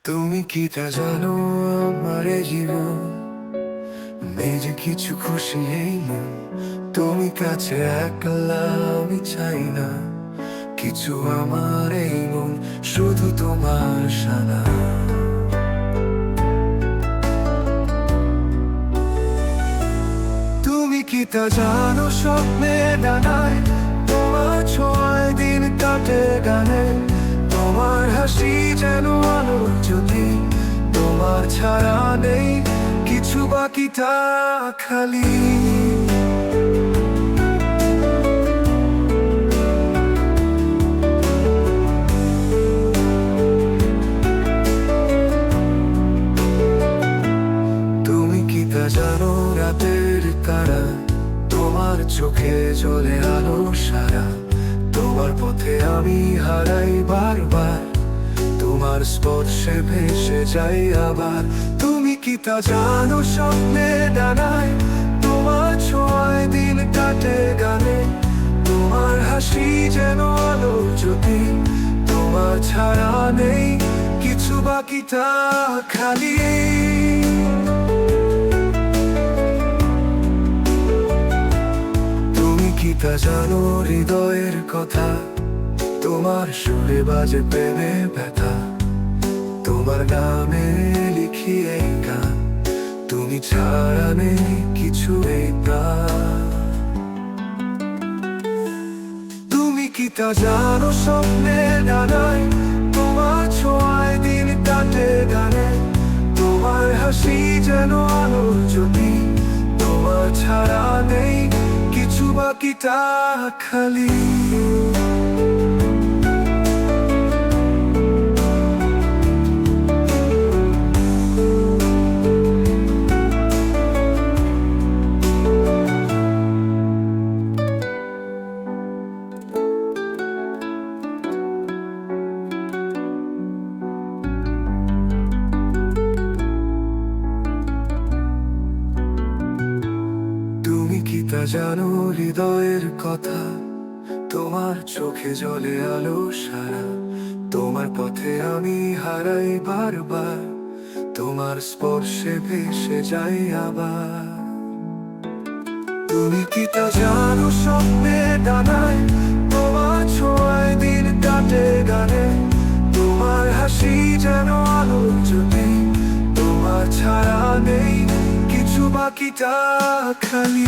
তুমি কি তা জানো আমার এই জীবন নেই যে কিছু খুশি এই মন। তুমি কাছে একলা আমি চাই না কিছু, আমার এই মন শুধু তোমার সানা। তুমি কি তা জানো স্বপ্নে ডানায় তোমার ছোঁয়ায় দিন কাটে গানে। তোমার হাসি যেন আলোর জ্যোতি, তোমার ছাড়া নেই কিছু বাকিটা খালি। তুমি কি তা জানো রাতের তারা তোমার চোখে জ্বলে আলো সারা। তোমার পথে আমি হারাই বারবার, তোমার স্পর্শে ভেসে যাই আবার। তুমি কি তা জানো স্বপ্নে ডানায় তোমার ছোঁয়ায় দিন কাটে গানে। তোমার হাসি যেন আলোর জ্যোতি, তোমার ছাড়া নেই কিছু বাকিটা খালি। তুমি কি তা জানো হৃদয়ের কথা তোমার সুরে বাজে প্রেমে ব্যথা। তোমার নামে লিখি এই গান, তুমি ছাড়া নেই কিছু এই প্রাণ। তুমি কি তা জানো স্বপ্নে ডানায় তোমার ছোঁয়ায় দিন কাটে গানে। তোমার হাসি যেন আলোর জ্যোতি, তোমার ছাড়া নেই কিছু বাকিটা খালি। তুমি কি তা জানো হৃদয়ের কথা তোমার চোখে জ্বলে আলো সারা। তোমার পথে আমি হারাই বারবার, তোমার স্পর্শে ভেসে যাই আবার। তুমি কি তা জানো স্বপ্নে ডানায় তোমার ছোঁয়ায় দিন কাটে গানে। তোমার হাসি যেন আলোর জ্যোতি, তোমার ছাড়া নেই কিছু বাকিটা খালি।